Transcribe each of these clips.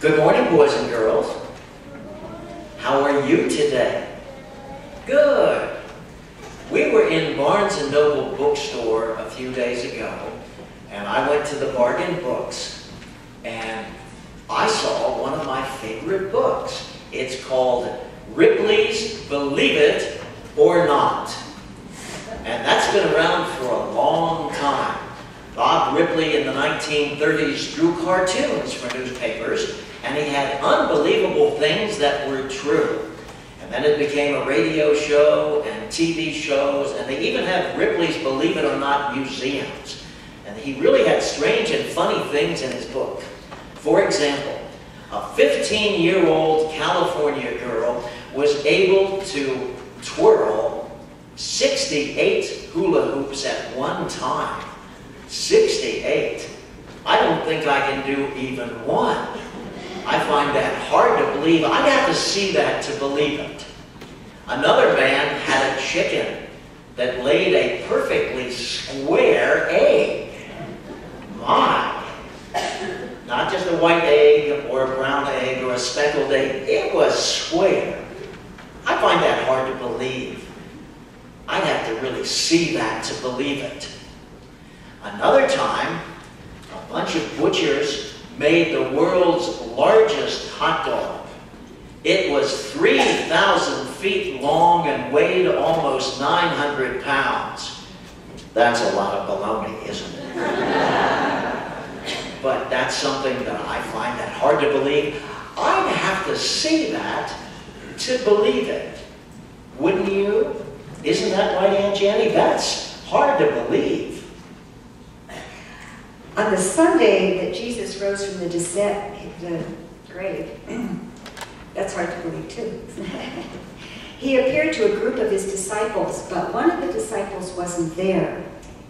Good morning, boys and girls. How are you today? Good. We were in Barnes & Noble bookstore a few days ago, and I went to the bargain books, and I saw one of my favorite books. It's called Ripley's Believe It or Not. And that's been around for a long time. Bob Ripley in the 1930s drew cartoons for newspapers, and he had unbelievable things that were true. And then it became a radio show and TV shows, and they even have Ripley's Believe It or Not museums. And he really had strange and funny things in his book. For example, a 15-year-old California girl was able to twirl 68 hula hoops at one time. 68. I don't think I can do even one. I find that hard to believe. I'd have to see that to believe it. Another man had a chicken that laid a perfectly square egg. My! Not just a white egg or a brown egg or a speckled egg. It was square. I find that hard to believe. I'd have to really see that to believe it. Another time, a bunch of butchers made the world's largest hot dog. It was 3,000 feet long and weighed almost 900 pounds. That's a lot of baloney, isn't it? But that's something that I find that hard to believe. I'd have to see that to believe it. Wouldn't you? Isn't that right, Aunt Jenny? That's hard to believe. On the Sunday that Jesus rose from the grave, that's hard to believe too. He appeared to a group of his disciples, but one of the disciples wasn't there.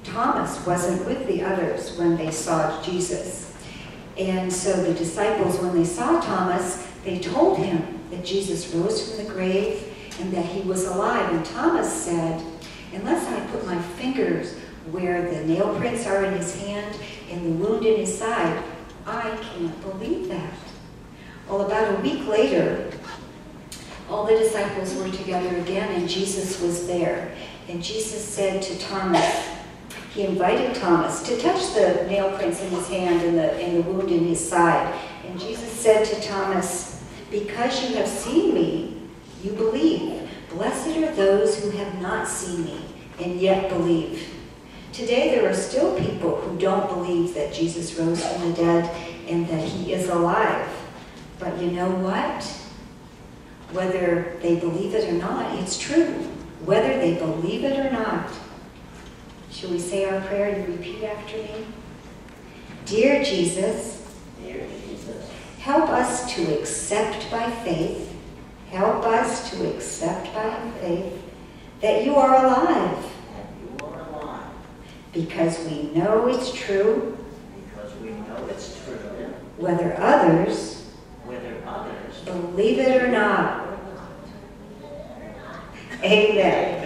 Thomas wasn't with the others when they saw Jesus. And so the disciples, when they saw Thomas, they told him that Jesus rose from the grave and that he was alive. And Thomas said, "Unless I put my fingers where the nail prints are in his hand and the wound in his side, I can't believe that." Well, about a week later, all the disciples were together again, and Jesus was there. And Jesus said to Thomas, he invited Thomas to touch the nail prints in his hand and the wound in his side. And Jesus said to Thomas, "Because you have seen me, you believe. Blessed are those who have not seen me and yet believe." Today there are still people who don't believe that Jesus rose from the dead and that he is alive. But you know what? Whether they believe it or not, it's true. Whether they believe it or not. Shall we say our prayer? You repeat after me. Dear Jesus, help us to accept by faith, that you are alive. Because we know it's true. Whether others believe it or not. Amen.